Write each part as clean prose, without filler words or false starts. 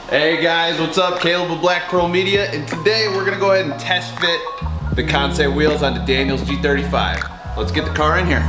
Hey guys, what's up? Caleb with Black Pearl Media, and today we're gonna go ahead and test fit the Kansei wheels onto Daniel's G35. Let's get the car in here.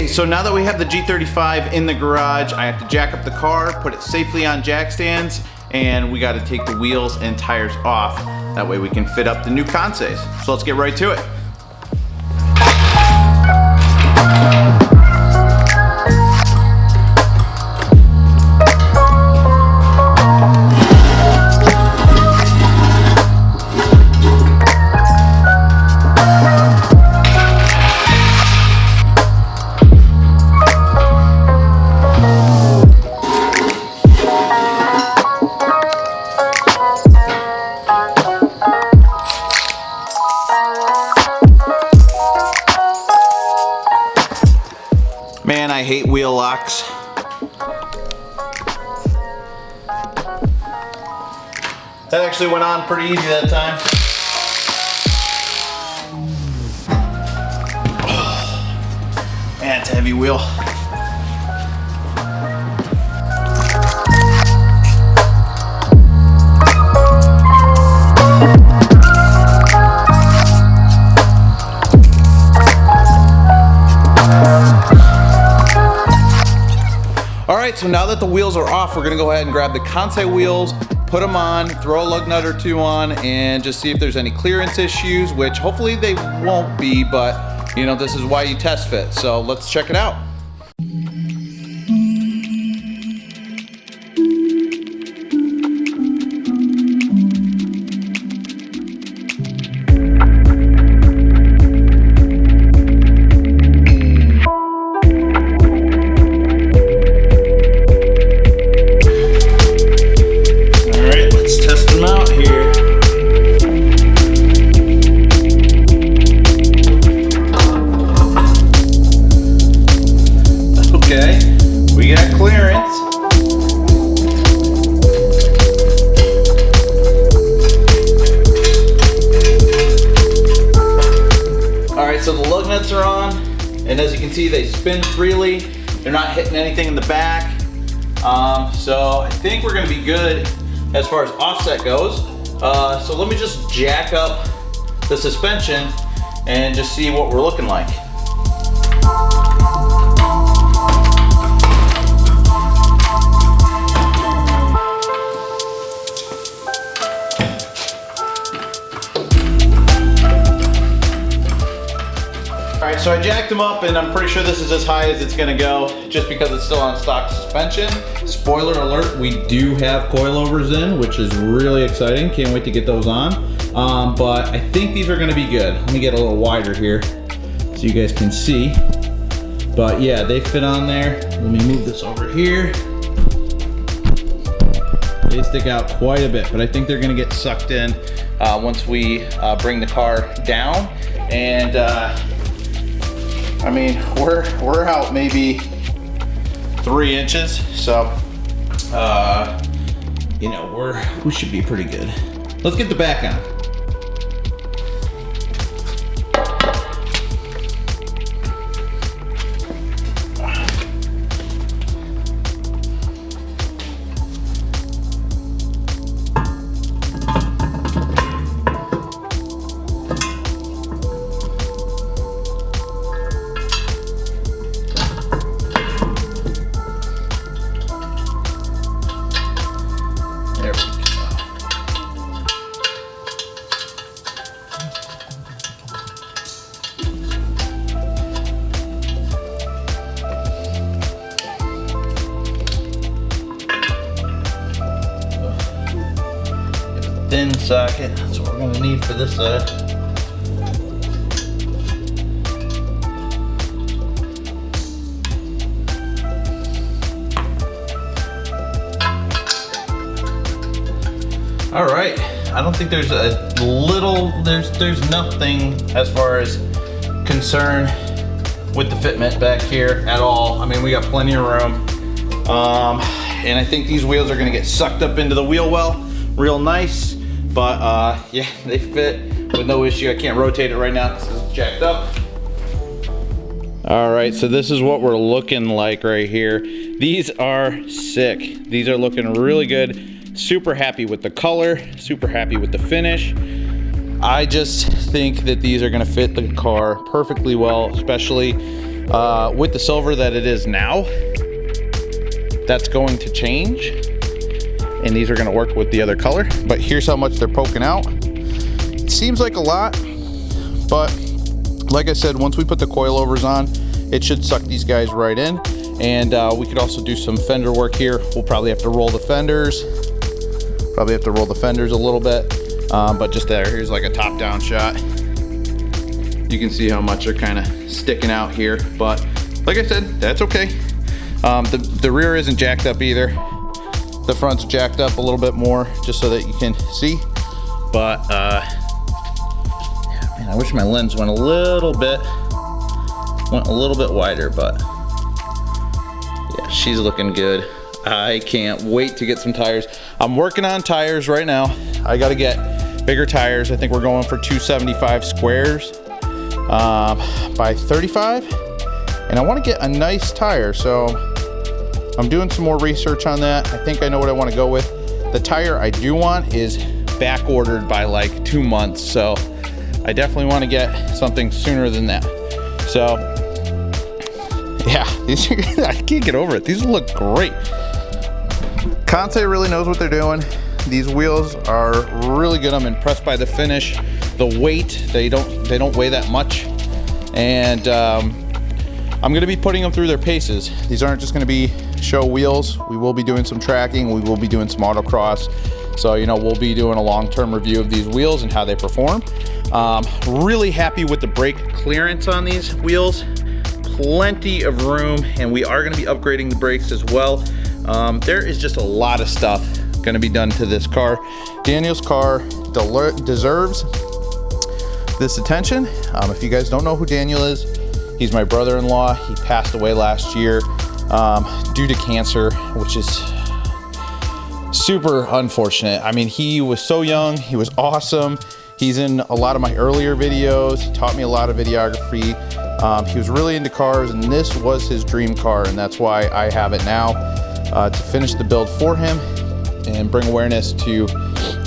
So now that we have the G35 in the garage, I have to jack up the car, put it safely on jack stands, and we gotta take the wheels and tires off. That way we can fit up the new Kanseis. So let's get right to it. Man, I hate wheel locks. That actually went on pretty easy that time. Man, it's a heavy wheel. Alright, so now that the wheels are off, we're gonna go ahead and grab the Kansei wheels, put them on, throw a lug nut or two on, and just see if there's any clearance issues, which hopefully they won't be, but you know, this is why you test fit. So let's check it out. We got clearance. Alright, so the lug nuts are on, and as you can see, they spin freely. They're not hitting anything in the back. So I think we're gonna be good as far as offset goes. So let me just jack up the suspension and just see what we're looking like. Alright, so I jacked them up, and I'm pretty sure this is as high as it's gonna go, just because it's still on stock suspension. Spoiler alert, we do have coilovers in, which is really exciting. Can't wait to get those on. But I think these are gonna be good. Let me get a little wider here so you guys can see. But yeah, they fit on there. Let me move this over here. They stick out quite a bit, but I think they're gonna get sucked in once we bring the car down. And I mean, we're out maybe 3 inches, so you know, we should be pretty good. Let's get the back on. There we go. Thin socket, that's what we're gonna need for this side. All right, I don't think there's there's nothing as far as concern with the fitment back here at all. I mean, we got plenty of room. and I think these wheels are gonna get sucked up into the wheel well real nice. But yeah, they fit with no issue. I can't rotate it right now because it's jacked up. All right, so this is what we're looking like right here. These are sick. These are looking really good. Super happy with the color, super happy with the finish. I just think that these are gonna fit the car perfectly well, especially with the silver that it is now. That's going to change, and these are gonna work with the other color. But here's how much they're poking out. It seems like a lot, but like I said, once we put the coilovers on, it should suck these guys right in. And we could also do some fender work here. We'll probably have to roll the fenders. Probably have to roll the fenders a little bit. But just there, here's like a top-down shot. You can see how much they're kind of sticking out here. But like I said, that's okay. The rear isn't jacked up either. The front's jacked up a little bit more, just so that you can see. But man, I wish my lens went a little bit wider, but yeah, she's looking good. I can't wait to get some tires. I'm working on tires right now. I gotta get bigger tires. I think we're going for 275 squares by 35, and I want to get a nice tire, so I'm doing some more research on that. I think I know what I want to go with. The tire I do want is back ordered by like 2 months, so I definitely want to get something sooner than that. So yeah, these are, I can't get over it. These look great. Kansei really knows what they're doing. These wheels are really good. I'm impressed by the finish, the weight. They don't weigh that much, and I'm going to be putting them through their paces. These aren't just going to be show wheels. We will be doing some tracking. We will be doing some autocross. So, you know, we'll be doing a long-term review of these wheels and how they perform. Really happy with the brake clearance on these wheels. Plenty of room, and we are going to be upgrading the brakes as well. There is just a lot of stuff going to be done to this car. Daniel's car deserves this attention. If you guys don't know who Daniel is, he's my brother-in-law. He passed away last year due to cancer, which is super unfortunate. I mean, he was so young. He was awesome. He's in a lot of my earlier videos. He taught me a lot of videography. He was really into cars, and this was his dream car, and that's why I have it now to finish the build for him and bring awareness to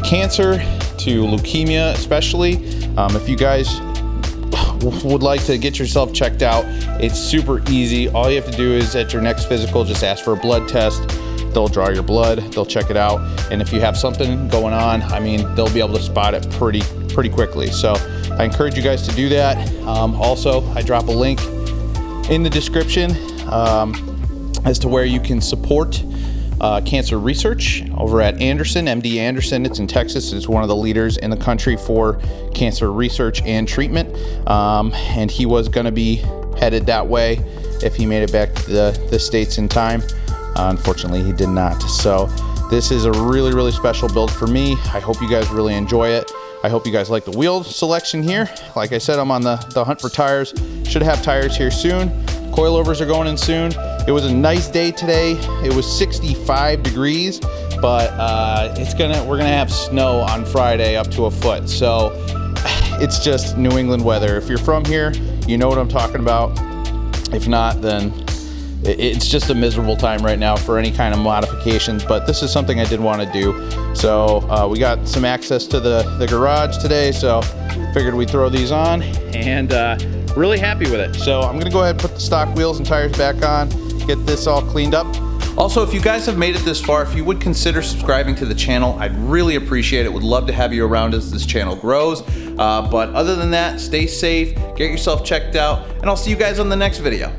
cancer, to leukemia especially. If you guys would like to get yourself checked out, it's super easy. All you have to do is at your next physical, just ask for a blood test. They'll draw your blood, they'll check it out, and if you have something going on, I mean, they'll be able to spot it pretty quickly. So I encourage you guys to do that. Also, I drop a link in the description as to where you can support cancer research over at Anderson, MD Anderson. It's in Texas. It's one of the leaders in the country for cancer research and treatment. And he was going to be headed that way if he made it back to the States in time. Unfortunately, he did not. So this is a really special build for me. I hope you guys really enjoy it. I hope you guys like the wheel selection here. Like I said, I'm on the hunt for tires. Should have tires here soon. Coilovers are going in soon. It was a nice day today. It was 65 degrees, but we're gonna have snow on Friday up to a foot. So it's just New England weather. If you're from here, you know what I'm talking about. If not, then it's just a miserable time right now for any kind of modifications, but this is something I did want to do. So we got some access to the garage today, so figured we'd throw these on, and really happy with it. So I'm gonna go ahead and put the stock wheels and tires back on, get this all cleaned up. Also, if you guys have made it this far, if you would consider subscribing to the channel, I'd really appreciate it. Would love to have you around as this channel grows. But other than that, stay safe, get yourself checked out, and I'll see you guys on the next video.